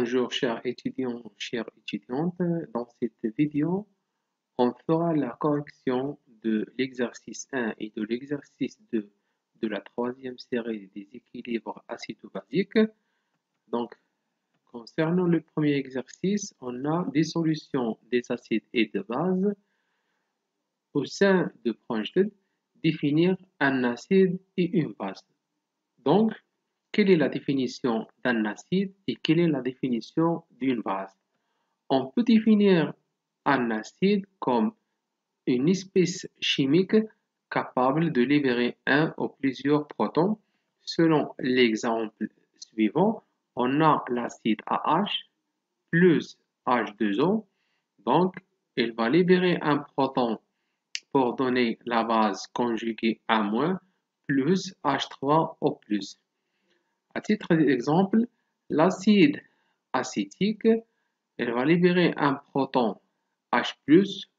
Bonjour chers étudiants, chères étudiantes. Dans cette vidéo, on fera la correction de l'exercice 1 et de l'exercice 2 de la troisième série des équilibres acido-basiques. Donc, concernant le premier exercice, on a des solutions des acides et de bases. Au sein de Projet, définir un acide et une base. Donc, quelle est la définition d'un acide et quelle est la définition d'une base? On peut définir un acide comme une espèce chimique capable de libérer un ou plusieurs protons. Selon l'exemple suivant, on a l'acide AH plus H2O. Donc, il va libérer un proton pour donner la base conjuguée A- plus H3O+. À titre d'exemple, l'acide acétique, elle va libérer un proton H+,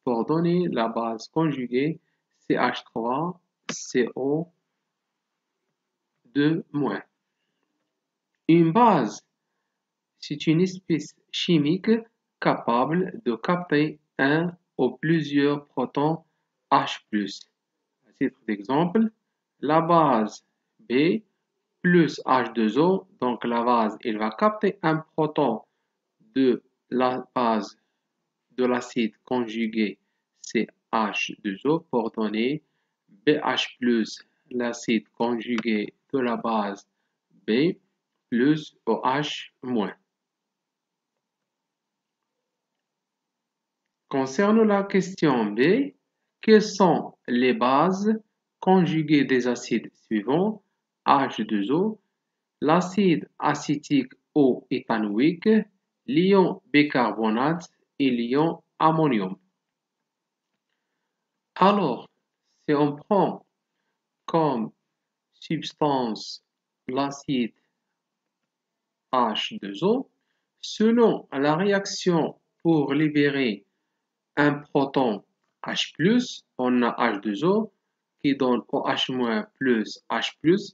pour donner la base conjuguée CH3CO2-. Une base, c'est une espèce chimique capable de capter un ou plusieurs protons H+. À titre d'exemple, la base B plus H2O, donc la base, elle va capter un proton de la base de l'acide conjugué CH2O pour donner BH plus l'acide conjugué de la base B plus OH-. Concernant la question B, quelles sont les bases conjuguées des acides suivants? H2O, l'acide acétique ou éthanoïque, l'ion bicarbonate et l'ion ammonium. Alors, si on prend comme substance l'acide H2O, selon la réaction pour libérer un proton H+, on a H2O qui donne OH- plus H+,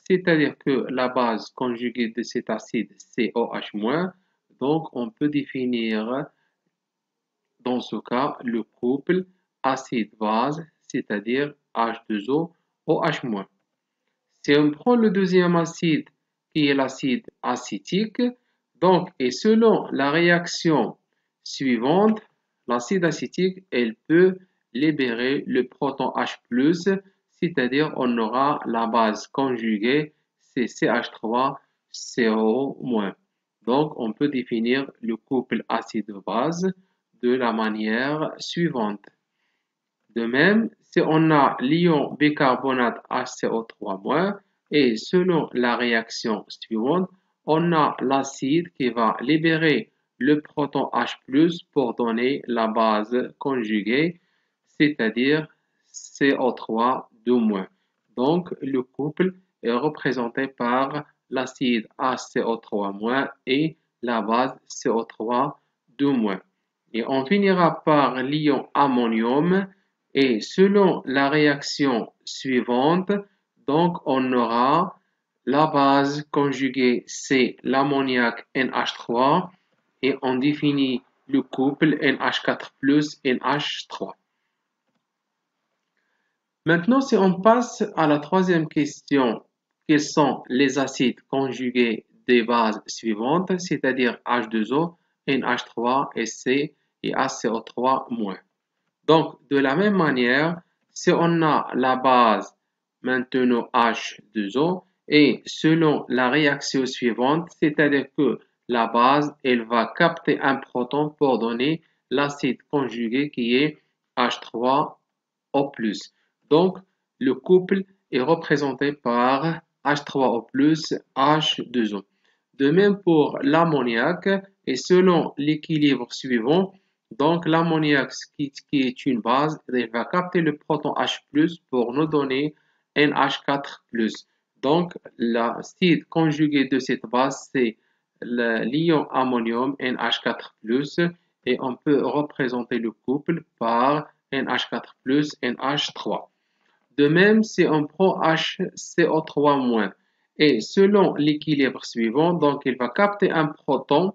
c'est-à-dire que la base conjuguée de cet acide c'est OH-, donc on peut définir dans ce cas le couple acide-base, c'est-à-dire H2O, OH-. Si on prend le deuxième acide qui est l'acide acétique, donc et selon la réaction suivante, l'acide acétique, elle peut libérer le proton H+, c'est-à-dire on aura la base conjuguée, c'est CH3CO-. Donc, on peut définir le couple acide-base de la manière suivante. De même, si on a l'ion bicarbonate HCO3- et selon la réaction suivante, on a l'acide qui va libérer le proton H+ pour donner la base conjuguée, c'est-à-dire CO3-. Donc, le couple est représenté par l'acide HCO3- et la base CO3-. Et on finira par l'ion ammonium. Et selon la réaction suivante, donc on aura la base conjuguée, c'est l'ammoniac NH3 et on définit le couple NH4 plus NH3. Maintenant, si on passe à la troisième question, quels sont les acides conjugués des bases suivantes, c'est-à-dire H2O, NH3, SC et HCO3-. Donc, de la même manière, si on a la base maintenant H2O et selon la réaction suivante, c'est-à-dire que la base, elle va capter un proton pour donner l'acide conjugué qui est H3O+. Donc, le couple est représenté par H3O+, H2O. De même pour l'ammoniac et selon l'équilibre suivant, donc l'ammoniac qui est une base, il va capter le proton H+ pour nous donner NH4+. Donc l'acide conjugué de cette base c'est l'ion ammonium NH4+, et on peut représenter le couple par NH4+, NH3. De même, si on prend HCO3-, et selon l'équilibre suivant, donc il va capter un proton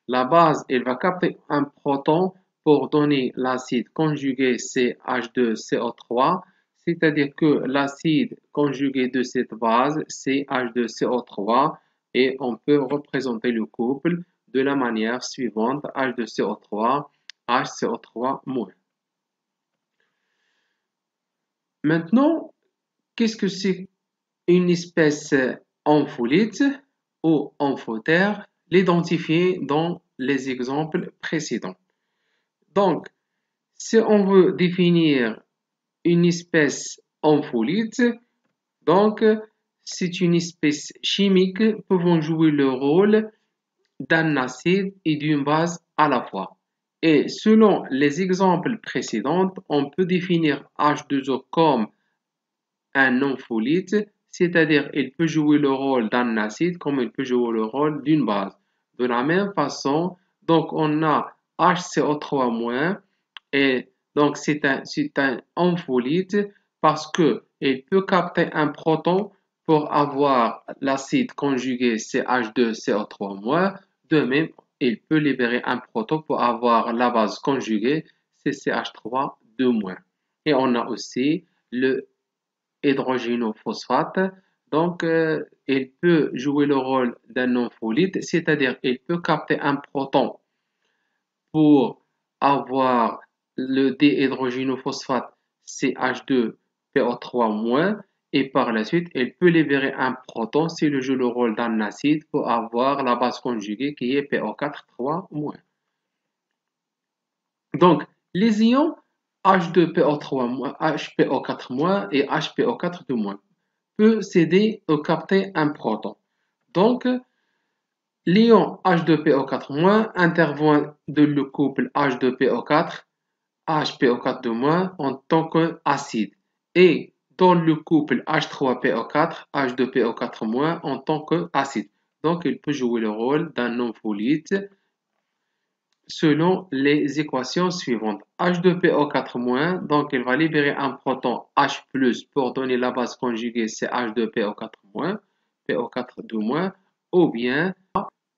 La base, elle va capter un proton pour donner l'acide conjugué CH2CO3, c'est-à-dire que l'acide conjugué de cette base, c'est H2CO3, et on peut représenter le couple de la manière suivante, H2CO3, HCO3-. Maintenant, qu'est-ce que c'est une espèce ampholyte ou amphotère? L'identifier dans les exemples précédents. Donc, si on veut définir une espèce ampholyte, donc c'est une espèce chimique pouvant jouer le rôle d'un acide et d'une base à la fois. Et selon les exemples précédents, on peut définir H2O comme un ampholyte, c'est-à-dire il peut jouer le rôle d'un acide comme il peut jouer le rôle d'une base. De la même façon, donc on a HCO3- et donc c'est un ampholyte parce que il peut capter un proton pour avoir l'acide conjugué CH2CO3-. De même, il peut libérer un proton pour avoir la base conjuguée CCH3-. Et on a aussi le hydrogénophosphate. Donc, il peut jouer le rôle d'un ampholyte, c'est-à-dire il peut capter un proton pour avoir le déhydrogénophosphate CH2PO3-, et par la suite, il peut libérer un proton s'il joue le rôle d'un acide pour avoir la base conjuguée qui est PO4-3-. Donc, les ions H2PO3-, HPO4- et HPO4- peut céder ou capter un proton. Donc, l'ion H2PO4- intervient dans le couple H2PO4, HPO4- en tant qu'acide, et dans le couple H3PO4, H2PO4- en tant qu'acide. Donc, il peut jouer le rôle d'un ampholyte selon les équations suivantes. H2PO4-, donc il va libérer un proton H+, pour donner la base conjuguée CH2PO4-, PO4-, ou bien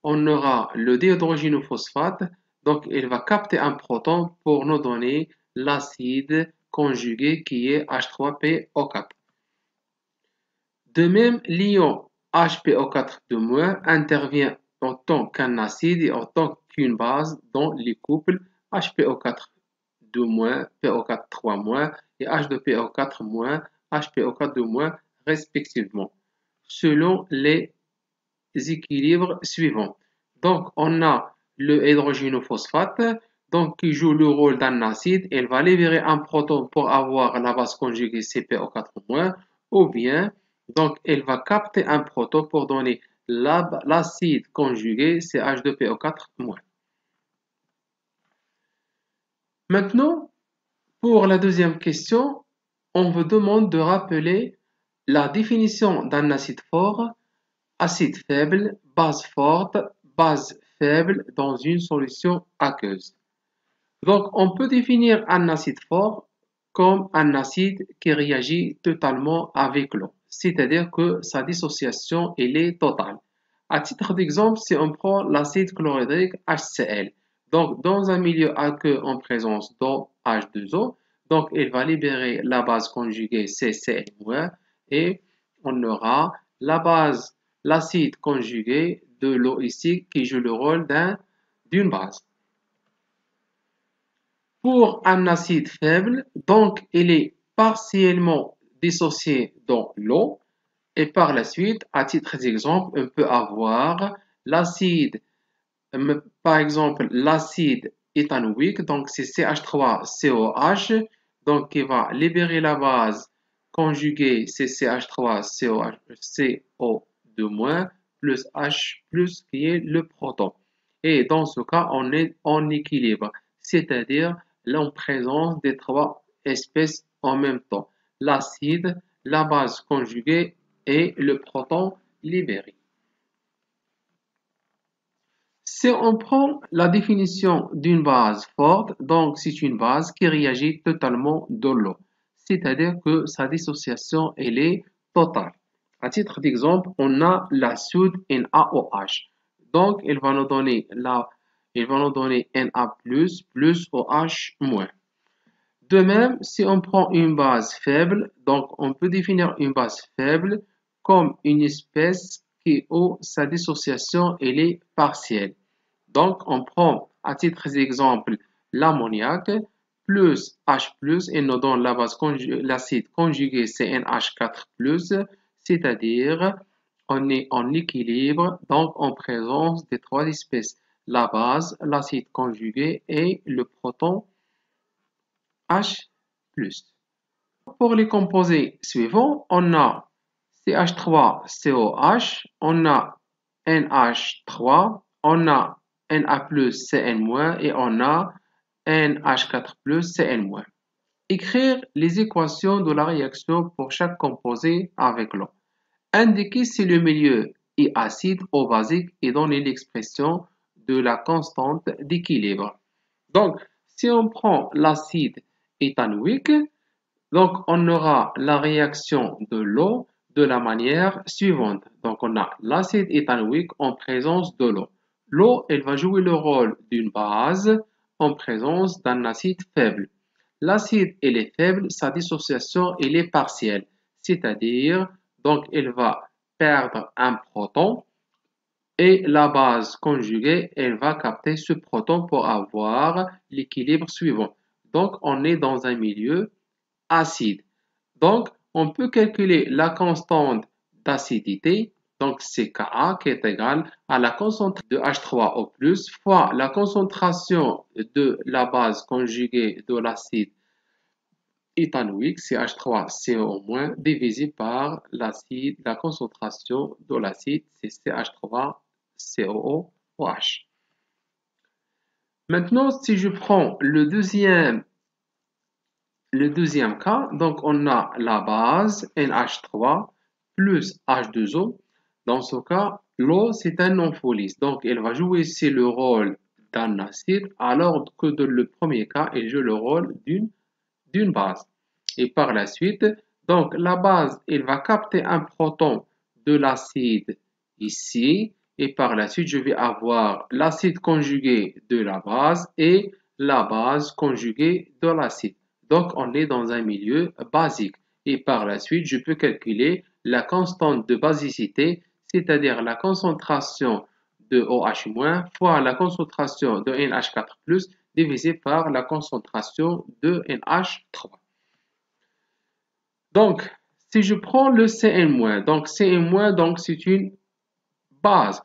on aura le dihydrogénophosphate, donc il va capter un proton pour nous donner l'acide conjugué qui est H3PO4. De même, l'ion HPO4- intervient en tant qu'un acide et en tant qu'une base dans les couples HPO4- PO4-, et H2PO4-, HPO4- respectivement, selon les équilibres suivants. Donc, on a le hydrogénophosphate, donc qui joue le rôle d'un acide. Il va libérer un proton pour avoir la base conjuguée CPO4-, ou bien donc il va capter un proton pour donner l'acide conjugué CH2PO4-. Maintenant, pour la deuxième question, on vous demande de rappeler la définition d'un acide fort, acide faible, base forte, base faible dans une solution aqueuse. Donc, on peut définir un acide fort comme un acide qui réagit totalement avec l'eau, c'est-à-dire que sa dissociation elle est totale. À titre d'exemple, si on prend l'acide chlorhydrique HCl, donc dans un milieu aqueux en présence d'eau H2O, donc il va libérer la base conjuguée CCl- et on aura la base, l'acide conjugué de l'eau ici qui joue le rôle d'une base. Pour un acide faible, donc il est partiellement dissocié dans l'eau, et par la suite, à titre d'exemple, on peut avoir l'acide, par exemple l'acide éthanoïque, donc c'est CH3COH, donc qui va libérer la base conjuguée CCH3CO2- plus H+, qui est le proton. Et dans ce cas, on est en équilibre, c'est-à-dire en présence des trois espèces en même temps, l'acide, la base conjuguée et le proton libéré. Si on prend la définition d'une base forte, donc c'est une base qui réagit totalement dans l'eau, c'est-à-dire que sa dissociation elle est totale. À titre d'exemple, on a la soude NaOH. Donc, il va nous donner il va nous donner Na+, plus OH-. De même, si on prend une base faible, donc on peut définir une base faible comme une espèce où sa dissociation elle est partielle. Donc, on prend à titre d'exemple l'ammoniac plus H+, et nous donne la base l'acide conjugué CnH4+, c'est-à-dire on est en équilibre, donc en présence des trois espèces, la base, l'acide conjugué et le proton H+. Pour les composés suivants, on a CH3COH, on a NH3, on a Na+, Cn- et on a NH4+, Cn-. Écrire les équations de la réaction pour chaque composé avec l'eau. Indiquer si le milieu est acide ou basique et donner l'expression de la constante d'équilibre. Donc, si on prend l'acide éthanoïque, donc on aura la réaction de l'eau de la manière suivante. Donc, on a l'acide éthanoïque en présence de l'eau. L'eau, elle va jouer le rôle d'une base en présence d'un acide faible. L'acide, elle est faible, sa dissociation, elle est partielle. C'est-à-dire, donc, elle va perdre un proton et la base conjuguée, elle va capter ce proton pour avoir l'équilibre suivant. Donc, on est dans un milieu acide. Donc, on peut calculer la constante d'acidité, donc c'est Ka, qui est égale à la concentration de H3O+, fois la concentration de la base conjuguée de l'acide éthanoïque, CH3CO-, divisé par l'acide, la concentration de l'acide, c'est CH3COOH. Maintenant, si je prends le deuxième cas, donc on a la base NH3 plus H2O. Dans ce cas, l'eau, c'est un ampholyse. Donc, elle va jouer ici le rôle d'un acide, alors que dans le premier cas, elle joue le rôle d'une base. Et par la suite, donc la base, elle va capter un proton de l'acide ici. Et par la suite, je vais avoir l'acide conjugué de la base et la base conjuguée de l'acide. Donc, on est dans un milieu basique. Et par la suite, je peux calculer la constante de basicité, c'est-à-dire la concentration de OH- fois la concentration de NH4+, divisé par la concentration de NH3. Donc, si je prends le Cn-, donc Cn-, donc c'est une base,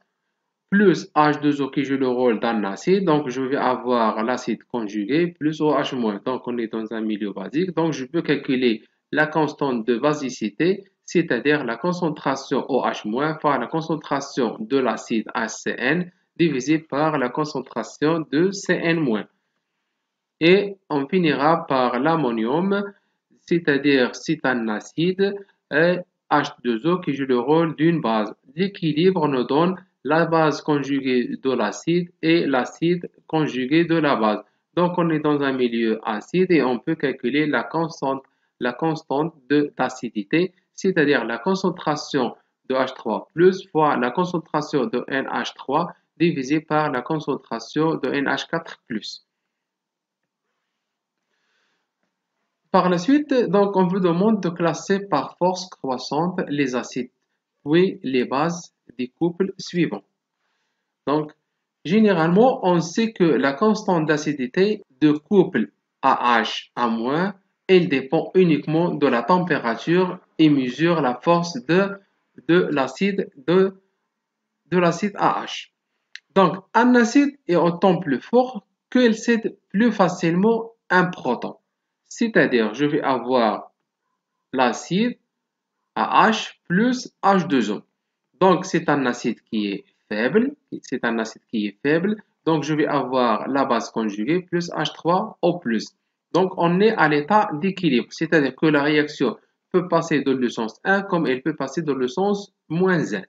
plus H2O qui joue le rôle d'un acide, donc je vais avoir l'acide conjugué plus OH-, donc on est dans un milieu basique, donc je peux calculer la constante de basicité, c'est-à-dire la concentration OH- fois la concentration de l'acide HCN divisé par la concentration de Cn-. Et on finira par l'ammonium, c'est-à-dire c'est un acide, et H2O qui joue le rôle d'une base. L'équilibre nous donne la base conjuguée de l'acide et l'acide conjugué de la base. Donc on est dans un milieu acide et on peut calculer la constante d'acidité, c'est-à-dire la concentration de H3+ fois la concentration de NH3 divisé par la concentration de NH4+. Par la suite, donc, on vous demande de classer par force croissante les acides, puis les bases des couples suivants. Donc, généralement, on sait que la constante d'acidité de couple AH-, elle dépend uniquement de la température et mesure la force de l'acide AH. Donc, un acide est autant plus fort qu'il cède plus facilement un proton. C'est-à-dire, je vais avoir l'acide AH plus H2O. Donc, c'est un acide qui est faible. Donc, je vais avoir la base conjuguée plus H3O+. Donc, on est à l'état d'équilibre. C'est-à-dire que la réaction peut passer dans le sens 1 comme elle peut passer dans le sens -1.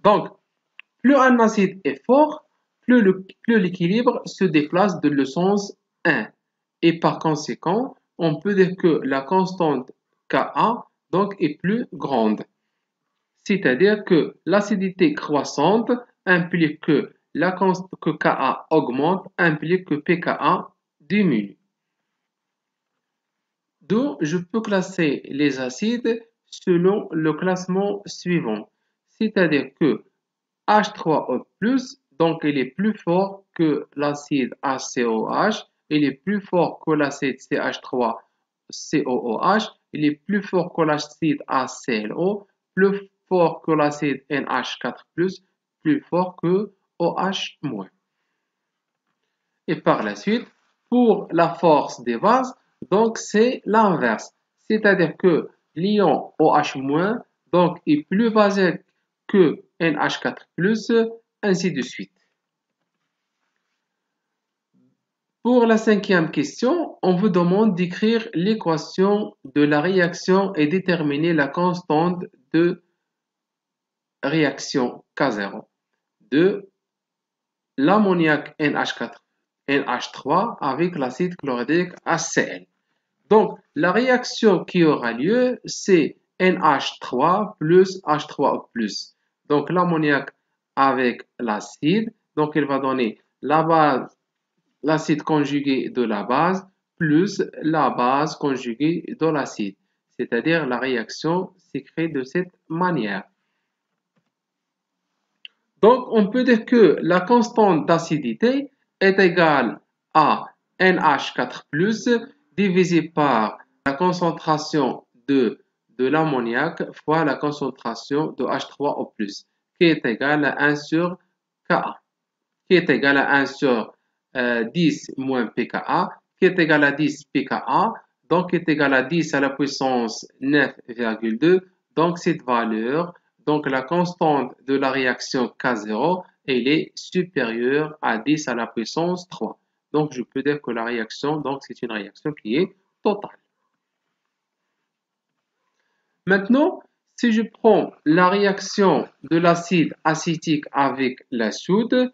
Donc, plus un acide est fort, plus l'équilibre se déplace dans le sens 1. Et par conséquent, on peut dire que la constante Ka donc, est plus grande. C'est-à-dire que l'acidité croissante implique que que Ka augmente implique que pKa diminue. Donc, je peux classer les acides selon le classement suivant. C'est-à-dire que H3O+, donc il est plus fort que l'acide HCOH, il est plus fort que l'acide CH3COOH, il est plus fort que l'acide HClO, plus fort que l'acide NH4+, plus fort que OH-. Et par la suite, pour la force des bases, donc c'est l'inverse. C'est-à-dire que l'ion OH- donc est plus basique que NH4+, ainsi de suite. Pour la cinquième question, on vous demande d'écrire l'équation de la réaction et déterminer la constante de réaction K0 de l'ammoniac NH3 avec l'acide chlorhydrique HCl. Donc, la réaction qui aura lieu, c'est NH3 plus H3O+. Donc, l'ammoniac avec l'acide, donc il va donner la base, l'acide conjugué de la base plus la base conjuguée de l'acide. C'est-à-dire, la réaction s'écrit de cette manière. Donc, on peut dire que la constante d'acidité est égale à NH4+, divisé par la concentration de l'ammoniac fois la concentration de H3O+, qui est égale à 1 sur Ka, qui est égal à 1 sur 10 moins pKa, qui est égal à 10 pKa, donc qui est égal à 10 à la puissance 9,2. Donc cette valeur, donc la constante de la réaction K0, elle est supérieure à 10 à la puissance 3. Donc je peux dire que la réaction, donc c'est une réaction qui est totale. Maintenant, si je prends la réaction de l'acide acétique avec la soude,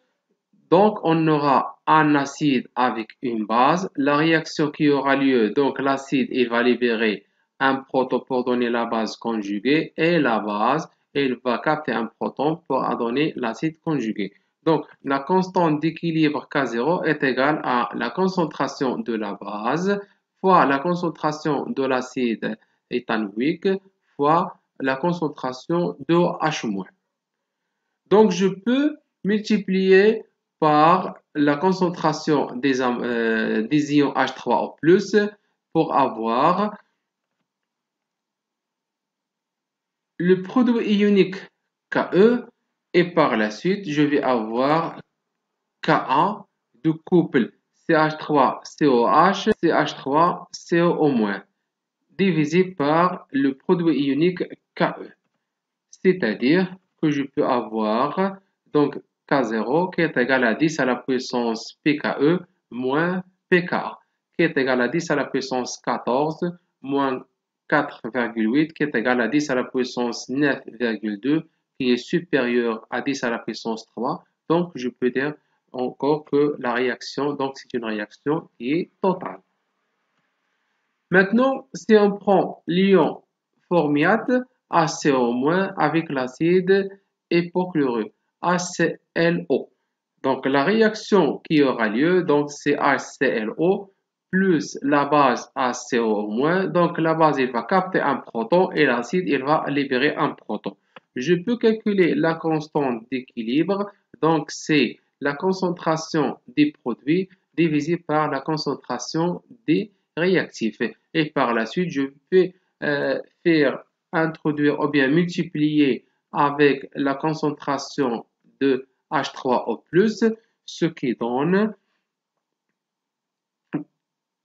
donc on aura un acide avec une base. La réaction qui aura lieu, donc l'acide il va libérer un proton pour donner la base conjuguée et la base il va capter un proton pour donner l'acide conjugué. Donc la constante d'équilibre K0 est égale à la concentration de la base fois la concentration de l'acide éthanoïque fois la concentration de H-. Donc je peux multiplier par la concentration des ions H3O+, pour avoir le produit ionique Ke, et par la suite, je vais avoir Ka de couple CH3COH, CH3CO-, divisé par le produit ionique Ke. C'est-à-dire que je peux avoir donc K0 qui est égal à 10 à la puissance pKe moins pKa, qui est égal à 10 à la puissance 14 moins 4,8, qui est égal à 10 à la puissance 9,2, qui est supérieur à 10 à la puissance 3. Donc, je peux dire encore que la réaction, donc c'est une réaction qui est totale. Maintenant, si on prend l'ion formiate, HCO- avec l'acide hypochlorure, HClO. Donc la réaction qui aura lieu, donc c'est HClO plus la base HCO-. Donc la base il va capter un proton et l'acide il va libérer un proton. Je peux calculer la constante d'équilibre, donc c'est la concentration des produits divisée par la concentration des réactifs. Et par la suite, je peux faire introduire ou bien multiplier avec la concentration de H3O+, ce qui donne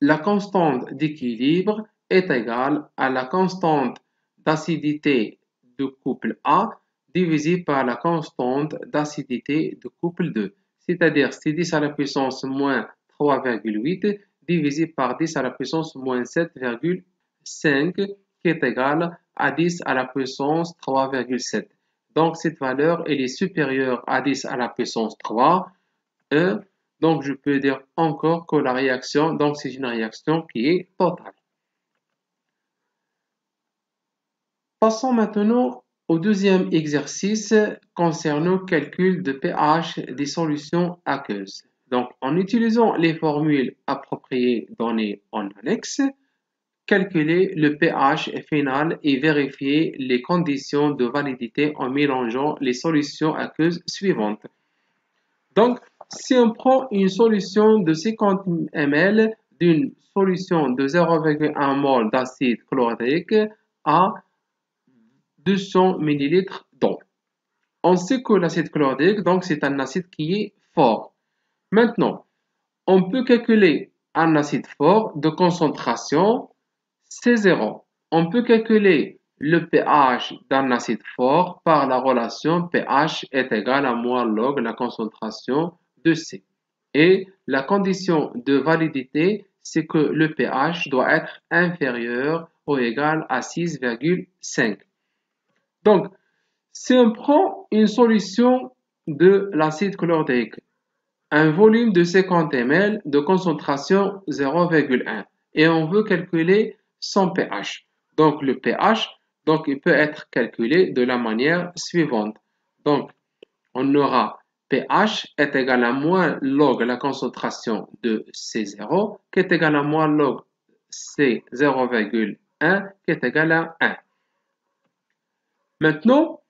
la constante d'équilibre est égale à la constante d'acidité de couple A divisée par la constante d'acidité de couple 2. C'est-à-dire c'est 10 à la puissance moins 3,8 divisé par 10 à la puissance moins 7,5 qui est égal à 10 à la puissance 3,7. Donc cette valeur elle est supérieure à 10 à la puissance 3. Donc je peux dire encore que la réaction, donc c'est une réaction qui est totale. Passons maintenant au deuxième exercice concernant le calcul de pH des solutions aqueuses. Donc, en utilisant les formules appropriées données en annexe, calculer le pH final et vérifier les conditions de validité en mélangeant les solutions aqueuses suivantes. Donc, si on prend une solution de 50 ml d'une solution de 0,1 mol d'acide chlorhydrique à 200 ml d'eau. On sait que l'acide chlorhydrique, donc, c'est un acide qui est fort. Maintenant, on peut calculer un acide fort de concentration C0. On peut calculer le pH d'un acide fort par la relation pH est égal à moins log la concentration de C. Et la condition de validité, c'est que le pH doit être inférieur ou égal à 6,5. Donc, si on prend une solution de l'acide chlorhydrique, un volume de 50 ml de concentration 0,1 et on veut calculer son pH. Donc, le pH, donc, il peut être calculé de la manière suivante. Donc, on aura pH est égal à moins log la concentration de C0 qui est égal à moins log C0,1 qui est égal à 1. Maintenant,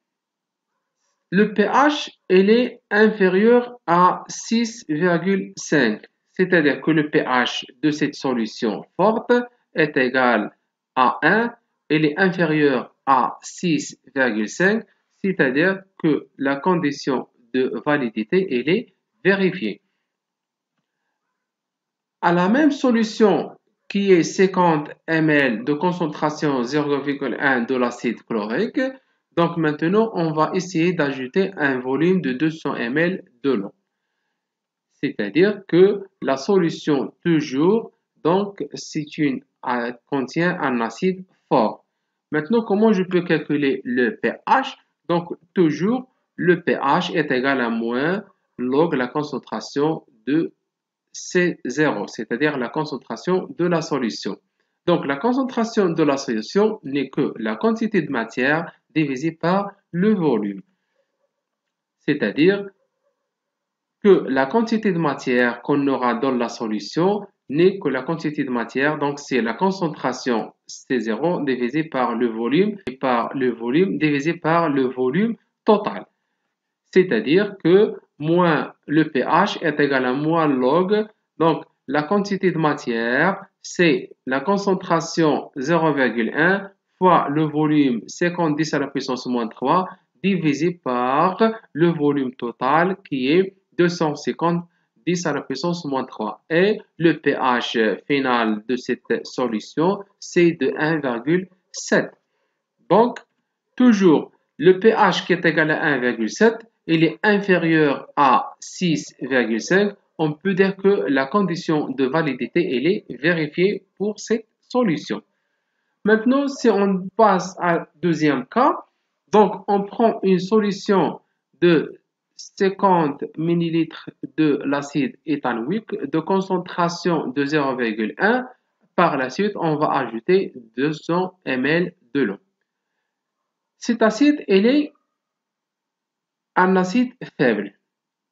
le pH il est inférieur à 6,5, c'est-à-dire que le pH de cette solution forte est égal à 1, il est inférieur à 6,5, c'est-à-dire que la condition de validité elle est vérifiée. À la même solution qui est 50 ml de concentration 0,1 de l'acide chlorique, donc maintenant, on va essayer d'ajouter un volume de 200 ml de l'eau. C'est-à-dire que la solution toujours, donc, contient un acide fort. Maintenant, comment je peux calculer le pH? Donc, toujours, le pH est égal à moins log la concentration de C0, c'est-à-dire la concentration de la solution. Donc, la concentration de la solution n'est que la quantité de matière divisé par le volume. C'est-à-dire que la quantité de matière qu'on aura dans la solution n'est que la quantité de matière, donc c'est la concentration C0 divisé par le volume et par le volume divisé par le volume total. C'est-à-dire que moins le pH est égal à moins log, donc la quantité de matière c'est la concentration 0,1 fois le volume 50 10 à la puissance moins 3 divisé par le volume total qui est 250 10 à la puissance moins 3. Et le pH final de cette solution, c'est de 1,7. Donc, toujours, le pH qui est égal à 1,7, il est inférieur à 6,5. On peut dire que la condition de validité elle est vérifiée pour cette solution. Maintenant, si on passe à deuxième cas, donc on prend une solution de 50 ml de l'acide éthanoïque de concentration de 0,1. Par la suite, on va ajouter 200 ml de l'eau. Cet acide, il est un acide faible.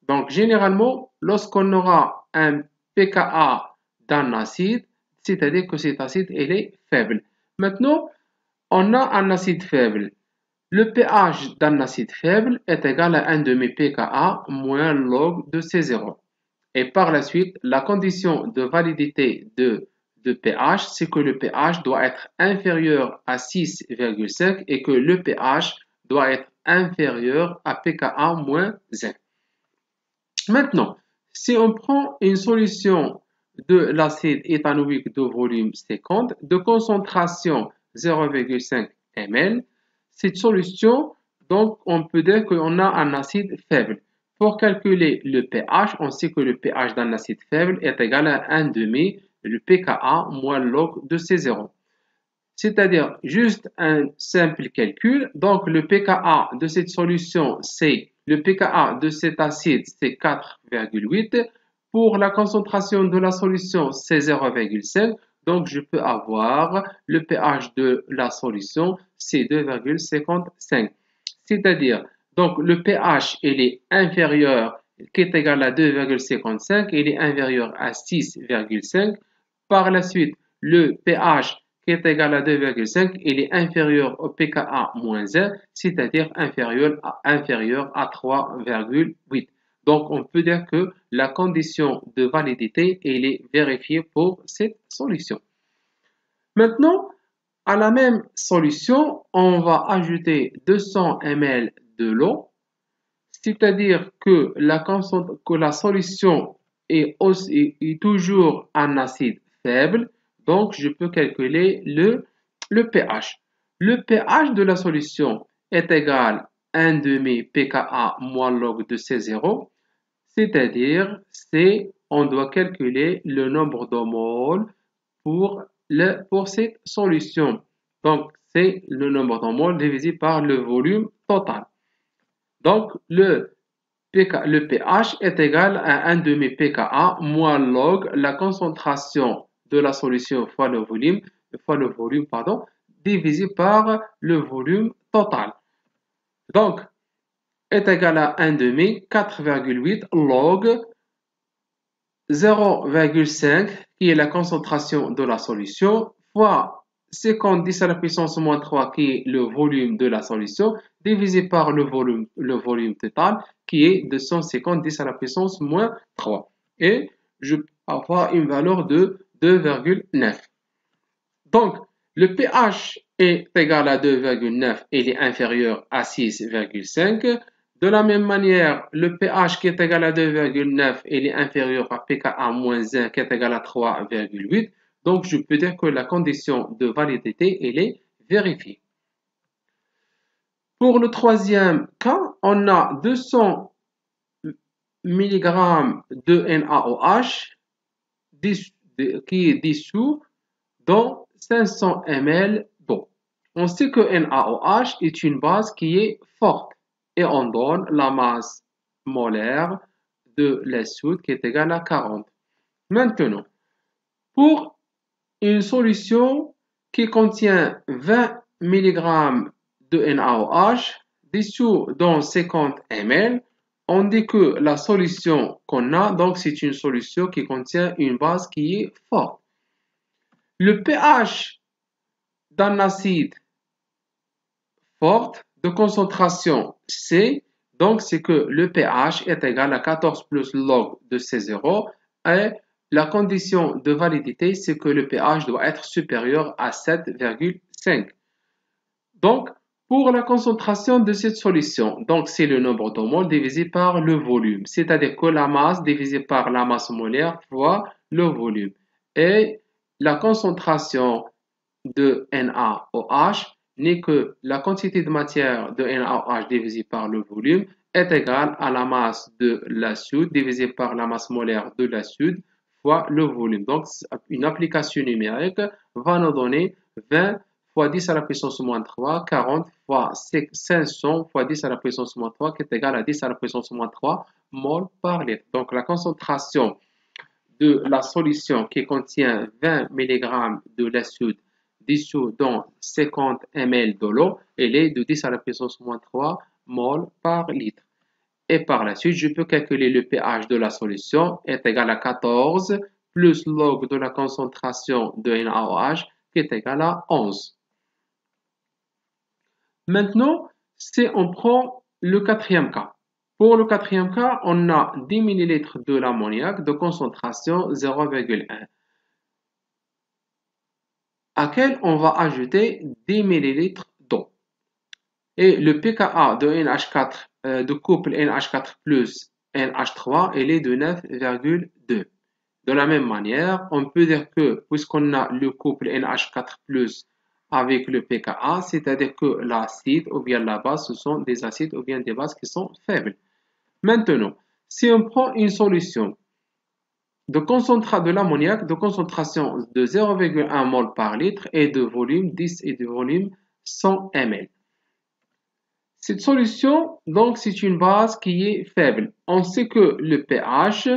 Donc, généralement, lorsqu'on aura un pKa d'un acide, c'est-à-dire que cet acide, il est faible. Maintenant, on a un acide faible. Le pH d'un acide faible est égal à 1,5 pKa moins log de C0. Et par la suite, la condition de validité de pH, c'est que le pH doit être inférieur à 6,5 et que le pH doit être inférieur à pKa moins 1. Maintenant, si on prend une solution de l'acide éthanoïque de volume 50 de concentration 0,5 ml, cette solution, donc, on peut dire qu'on a un acide faible. Pour calculer le pH, on sait que le pH d'un acide faible est égal à 1,5 le pKa moins log de C0. C'est-à-dire juste un simple calcul. Donc, le pKa de cette solution, c'est le pKa de cet acide, c'est 4,8. Pour la concentration de la solution, c'est 0,5. Donc, je peux avoir le pH de la solution, c'est 2,55. C'est-à-dire, donc le pH il est inférieur, qui est égal à 2,55, il est inférieur à 6,5. Par la suite, le pH qui est égal à 2,5, il est inférieur au pKa-1, c'est-à-dire inférieur à 3,8. Donc, on peut dire que la condition de validité elle est vérifiée pour cette solution. Maintenant, à la même solution, on va ajouter 200 ml de l'eau, c'est-à-dire que la solution est toujours un acide faible, donc je peux calculer le pH. Le pH de la solution est égal à 1,5 pKa moins log de C0, c'est-à-dire on doit calculer le nombre de moles pour cette solution. Donc, c'est le nombre de moles divisé par le volume total. Donc, le pH est égal à 1,5 pKa moins log la concentration de la solution fois le volume, divisé par le volume total. Donc, est égal à 1,5, 4,8 log 0,5 qui est la concentration de la solution fois 50 10 à la puissance moins 3 qui est le volume de la solution divisé par le volume total qui est 250 10 à la puissance moins 3 et je vais avoir une valeur de 2,9. Donc le pH est égal à 2,9 et il est inférieur à 6,5. De la même manière, le pH qui est égal à 2,9, il est inférieur à pKa-1 qui est égal à 3,8. Donc, je peux dire que la condition de validité, elle est vérifiée. Pour le troisième cas, on a 200 mg de NaOH qui est dissous dans 500 ml d'eau. On sait que NaOH est une base qui est forte et on donne la masse molaire de la soude qui est égale à 40. Maintenant, pour une solution qui contient 20 mg de NaOH dissous dans 50 ml, on dit que la solution qu'on a, donc c'est une solution qui contient une base qui est forte. Le pH d'un acide forte de concentration C, donc c'est que le pH est égal à 14 plus log de C0 et la condition de validité c'est que le pH doit être supérieur à 7,5. Donc pour la concentration de cette solution, donc c'est le nombre de moles divisé par le volume, c'est-à-dire que la masse divisée par la masse molaire fois le volume. Et la concentration de NaOH n'est que la quantité de matière de NaOH divisée par le volume est égale à la masse de la soude divisée par la masse molaire de la soude fois le volume. Donc, une application numérique va nous donner 20 fois 10 à la puissance moins 3, 40 fois 500 fois 10 à la puissance moins 3 qui est égal à 10 à la puissance moins 3 mol par litre. Donc, la concentration de la solution qui contient 20 mg de la soude dissous dans 50 ml de l'eau, elle est de 10 à la puissance moins 3 mol par litre. Et par la suite, je peux calculer le pH de la solution est égal à 14 plus log de la concentration de NaOH qui est égal à 11. Maintenant, si on prend le quatrième cas. Pour le quatrième cas, on a 10 ml de l'ammoniac de concentration 0,1 à quel on va ajouter 10 ml d'eau. Et le pKa de NH4 de couple NH4 plus NH3, il est de 9,2. De la même manière, on peut dire que puisqu'on a le couple NH4 plus avec le pKa, c'est-à-dire que l'acide ou bien la base, ce sont des acides ou bien des bases qui sont faibles. Maintenant, si on prend une solution de l'ammoniac de concentration de 0,1 mol par litre et de volume 10 et de volume 100 ml. Cette solution, donc, c'est une base qui est faible. On sait que le pH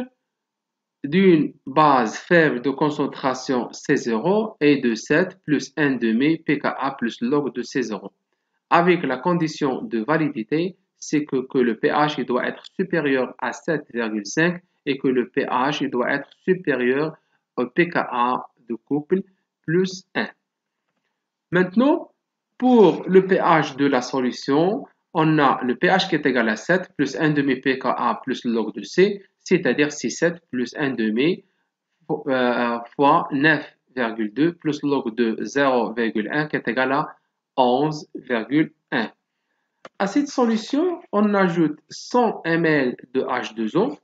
d'une base faible de concentration C0 est de 7 plus 1,5 pKa plus log de C0. avec la condition de validité, c'est que le pH il doit être supérieur à 7,5 et que le pH il doit être supérieur au pKa de couple plus 1. Maintenant, pour le pH de la solution, on a le pH qui est égal à 7 plus 1 demi pKa plus log de C, c'est-à-dire c'est 7 plus 1 demi fois 9,2 plus log de 0,1 qui est égal à 11,1. À cette solution, on ajoute 100 ml de H2O.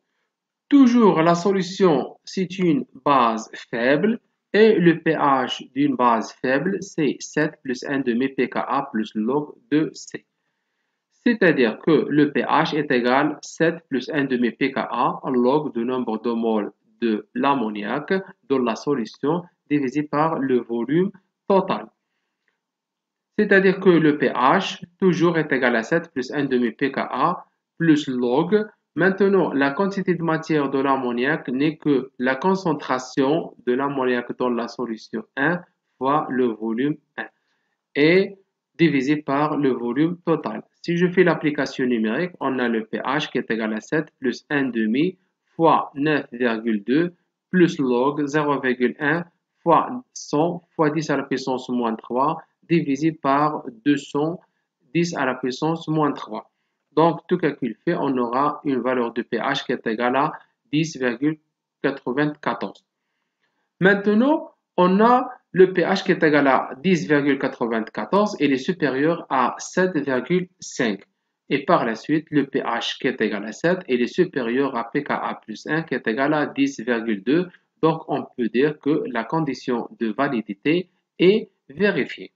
Toujours la solution, c'est une base faible et le pH d'une base faible, c'est 7 plus 1 demi pKa plus log de C. C'est-à-dire que le pH est égal à 7 plus 1 demi pKa log du nombre de moles de l'ammoniac dans la solution divisé par le volume total. C'est-à-dire que le pH toujours est égal à 7 plus 1 demi pKa plus log. Maintenant, la quantité de matière de l'ammoniac n'est que la concentration de l'ammoniac dans la solution 1 fois le volume 1 et divisé par le volume total. Si je fais l'application numérique, on a le pH qui est égal à 7 plus 1 demi fois 9,2 plus log 0,1 fois 100 fois 10 à la puissance moins 3 divisé par 200 10 à la puissance moins 3. Donc, tout calcul fait, on aura une valeur de pH qui est égale à 10,94. Maintenant, on a le pH qui est égal à 10,94 et il est supérieur à 7,5. Et par la suite, le pH qui est égal à 7 et il est supérieur à pKa plus 1 qui est égal à 10,2. Donc, on peut dire que la condition de validité est vérifiée.